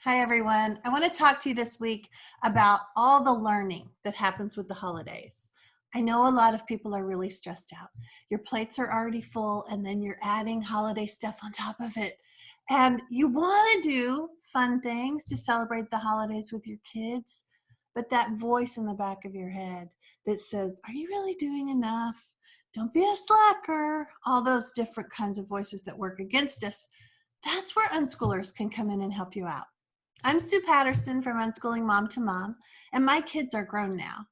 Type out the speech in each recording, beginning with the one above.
Hi, everyone. I want to talk to you this week about all the learning that happens with the holidays. I know a lot of people are really stressed out. Your plates are already full, and then you're adding holiday stuff on top of it. And you want to do fun things to celebrate the holidays with your kids, but that voice in the back of your head that says, "Are you really doing enough? Don't be a slacker." All those different kinds of voices that work against us. That's where unschoolers can come in and help you out. I'm Sue Patterson from Unschooling Mom to Mom, and my kids are grown now.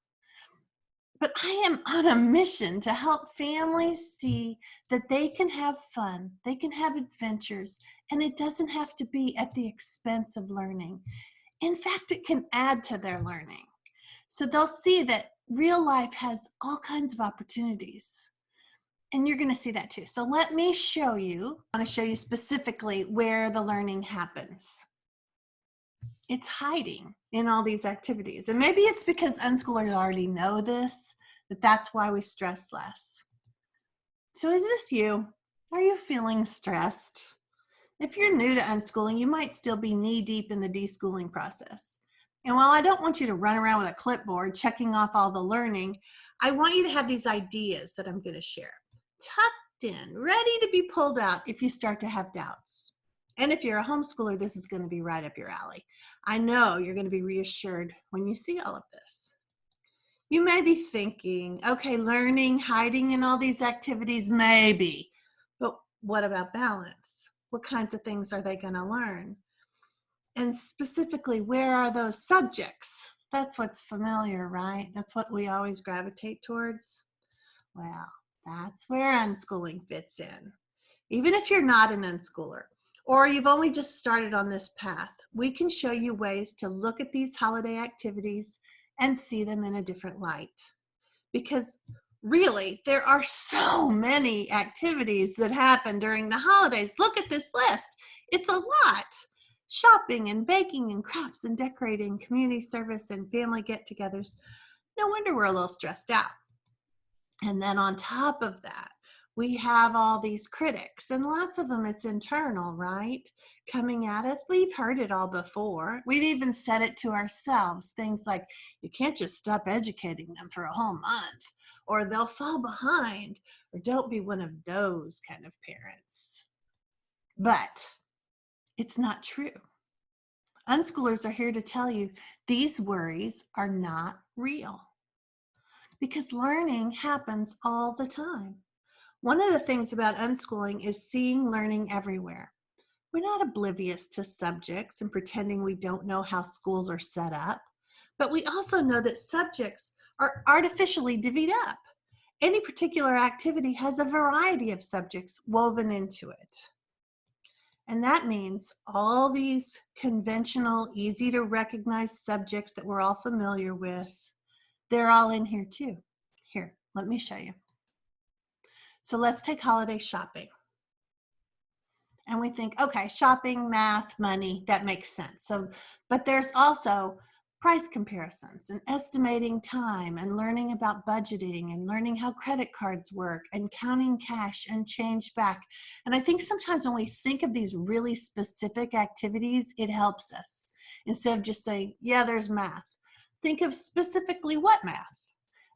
But I am on a mission to help families see that they can have fun, they can have adventures, and it doesn't have to be at the expense of learning. In fact, it can add to their learning. So they'll see that real life has all kinds of opportunities. And you're going to see that too. So let me show you. I want to show you specifically where the learning happens. It's hiding in all these activities. And maybe it's because unschoolers already know this, but that's why we stress less. So is this you? Are you feeling stressed? If you're new to unschooling, you might still be knee-deep in the deschooling process. And while I don't want you to run around with a clipboard checking off all the learning, I want you to have these ideas that I'm going to share, tucked in, ready to be pulled out if you start to have doubts. And if you're a homeschooler, this is going to be right up your alley. I know you're going to be reassured when you see all of this. You may be thinking, okay, learning, hiding in all these activities, maybe. But what about balance? What kinds of things are they going to learn? And specifically, where are those subjects? That's what's familiar, right? That's what we always gravitate towards. Well, that's where unschooling fits in. Even if you're not an unschooler, or you've only just started on this path, we can show you ways to look at these holiday activities and see them in a different light. Because really, there are so many activities that happen during the holidays. Look at this list. It's a lot. Shopping and baking and crafts and decorating, community service and family get-togethers. No wonder we're a little stressed out. And then on top of that, we have all these critics, and lots of them it's internal, right? Coming at us. We've heard it all before. We've even said it to ourselves. Things like, you can't just stop educating them for a whole month, or they'll fall behind, or don't be one of those kind of parents. But it's not true. Unschoolers are here to tell you these worries are not real, because learning happens all the time. One of the things about unschooling is seeing learning everywhere. We're not oblivious to subjects and pretending we don't know how schools are set up, but we also know that subjects are artificially divvied up. Any particular activity has a variety of subjects woven into it. And that means all these conventional, easy to recognize subjects that we're all familiar with, they're all in here too. Here, let me show you. So let's take holiday shopping. And we think, okay, shopping, math, money, that makes sense. But there's also price comparisons and estimating time and learning about budgeting and learning how credit cards work and counting cash and change back. And I think sometimes when we think of these really specific activities, it helps us. Instead of just saying, yeah, there's math. Think of specifically what math.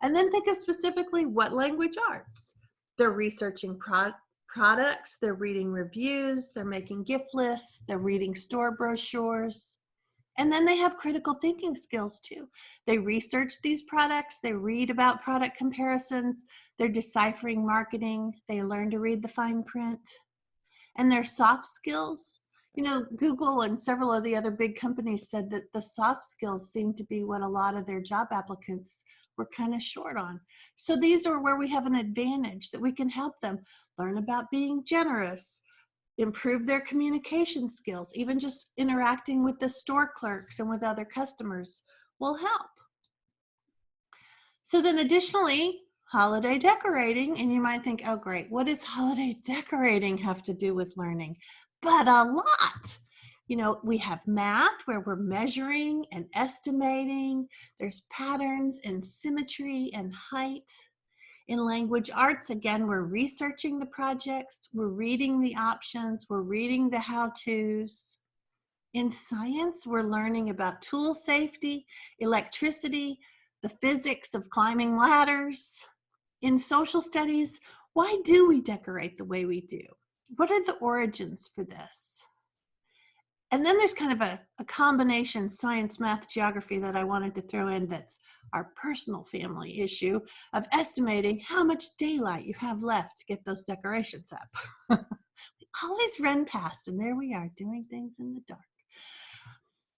And then think of specifically what language arts. They're researching products, they're reading reviews, they're making gift lists, they're reading store brochures. And then they have critical thinking skills too. They research these products, they read about product comparisons, they're deciphering marketing, they learn to read the fine print. And their soft skills, you know, Google and several of the other big companies said that the soft skills seem to be what a lot of their job applicants were kind of short on. So these are where we have an advantage that we can help them learn about being generous, improve their communication skills, even just interacting with the store clerks and with other customers will help. So then additionally, holiday decorating, and you might think, oh great, what does holiday decorating have to do with learning? But a lot. You know, we have math where we're measuring and estimating. There's patterns and symmetry and height. In language arts, again, we're researching the projects, we're reading the options, we're reading the how-tos. In science, we're learning about tool safety, electricity, the physics of climbing ladders. In social studies, why do we decorate the way we do? What are the origins for this? And then there's kind of a combination science, math, geography that I wanted to throw in that's our personal family issue of estimating how much daylight you have left to get those decorations up. We always run past, and there we are doing things in the dark.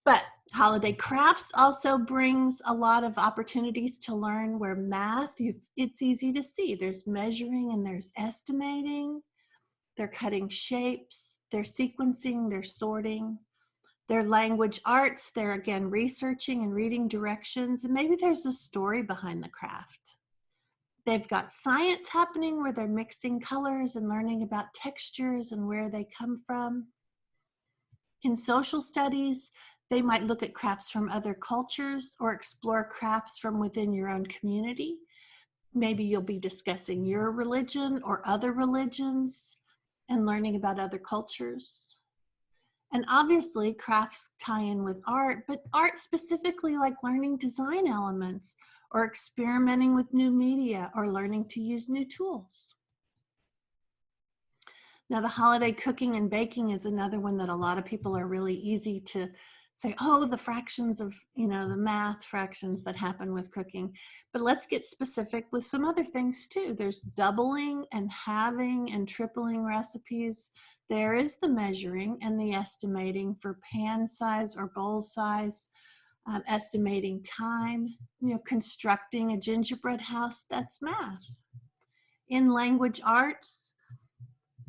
But holiday crafts also brings a lot of opportunities to learn where math, it's easy to see. There's measuring and there's estimating. They're cutting shapes, they're sequencing, they're sorting. They're language arts, they're again researching and reading directions, and maybe there's a story behind the craft. They've got science happening where they're mixing colors and learning about textures and where they come from. In social studies, they might look at crafts from other cultures or explore crafts from within your own community. Maybe you'll be discussing your religion or other religions and learning about other cultures. And obviously, crafts tie in with art, but art specifically like learning design elements or experimenting with new media or learning to use new tools. Now, the holiday cooking and baking is another one that a lot of people are really easy to say, oh, the fractions of, the math fractions that happen with cooking. But let's get specific with some other things too. There's doubling and halving and tripling recipes. There is the measuring and the estimating for pan size or bowl size, estimating time, constructing a gingerbread house, that's math. In language arts,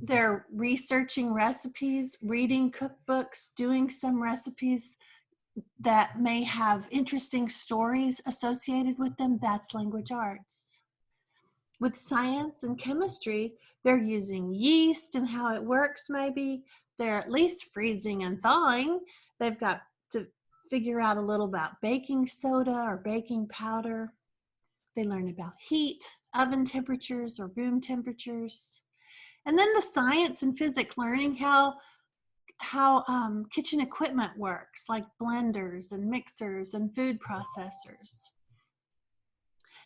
they're researching recipes, reading cookbooks, doing some recipes that may have interesting stories associated with them. That's language arts. With science and chemistry, they're using yeast and how it works maybe. They're at least freezing and thawing. They've got to figure out a little about baking soda or baking powder. They learn about heat, oven temperatures or room temperatures. And then the science and physics, learning how kitchen equipment works, like blenders and mixers and food processors.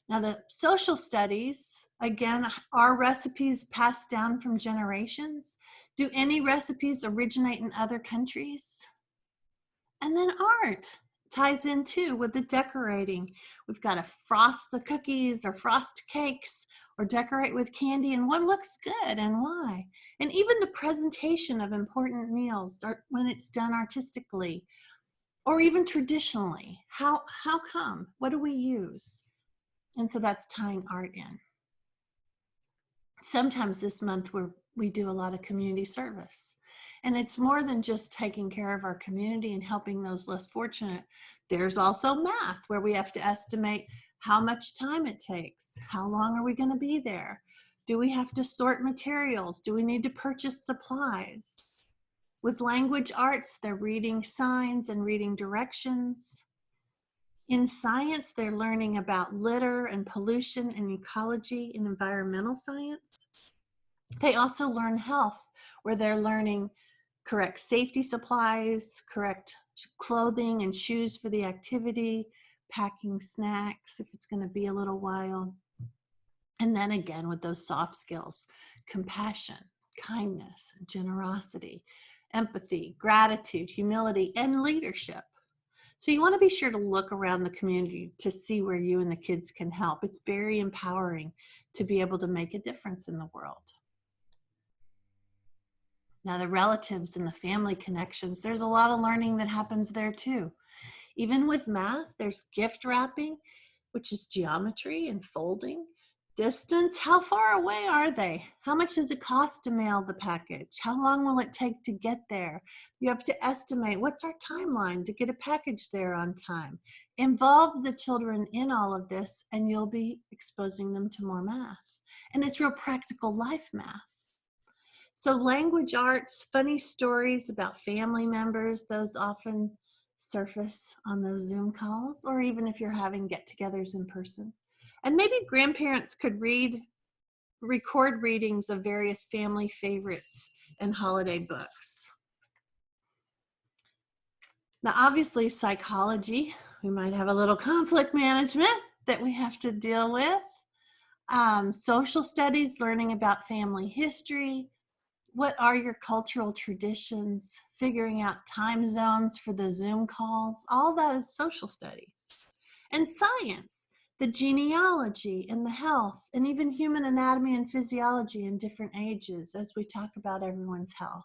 Now the social studies, again, are recipes passed down from generations? Do any recipes originate in other countries? And then art ties in too with the decorating. We've got to frost the cookies or frost cakes or decorate with candy, and what looks good and why. And even the presentation of important meals, or when it's done artistically or even traditionally. How come? What do we use? And so that's tying art in. Sometimes this month we do a lot of community service. And it's more than just taking care of our community and helping those less fortunate. There's also math where we have to estimate how much time it takes. How long are we going to be there? Do we have to sort materials? Do we need to purchase supplies? With language arts, they're reading signs and reading directions. In science, they're learning about litter and pollution and ecology and environmental science. They also learn health, where they're learning correct safety supplies, correct clothing and shoes for the activity, packing snacks if it's going to be a little while. And then again with those soft skills, compassion, kindness, generosity, empathy, gratitude, humility, and leadership. So you want to be sure to look around the community to see where you and the kids can help. It's very empowering to be able to make a difference in the world. Now the relatives and the family connections, there's a lot of learning that happens there too. Even with math, there's gift wrapping, which is geometry and folding. Distance, how far away are they? How much does it cost to mail the package? How long will it take to get there? You have to estimate what's our timeline to get a package there on time. Involve the children in all of this and you'll be exposing them to more math. And it's real practical life math. So language arts, funny stories about family members, those often surface on those Zoom calls, or even if you're having get-togethers in person. And maybe grandparents could record readings of various family favorites and holiday books. Now, obviously, psychology, we might have a little conflict management that we have to deal with. Social studies, learning about family history. What are your cultural traditions? Figuring out time zones for the Zoom calls. All that is social studies. And science, the genealogy and the health, and even human anatomy and physiology in different ages as we talk about everyone's health.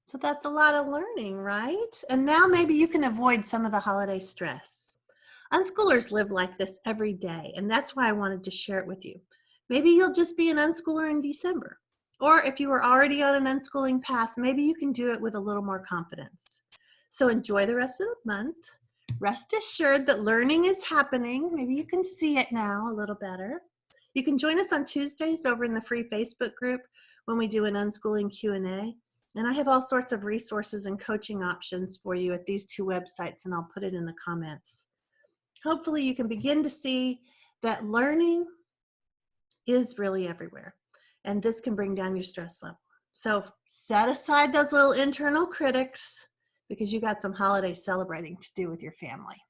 So that's a lot of learning, right? And now maybe you can avoid some of the holiday stress. Unschoolers live like this every day, and that's why I wanted to share it with you. Maybe you'll just be an unschooler in December. Or if you were already on an unschooling path, maybe you can do it with a little more confidence. So enjoy the rest of the month. Rest assured that learning is happening. Maybe you can see it now a little better. You can join us on Tuesdays over in the free Facebook group when we do an unschooling Q&A. And I have all sorts of resources and coaching options for you at these two websites, and I'll put it in the comments. Hopefully you can begin to see that learning is really everywhere, and this can bring down your stress level. So set aside those little internal critics because you got some holiday celebrating to do with your family.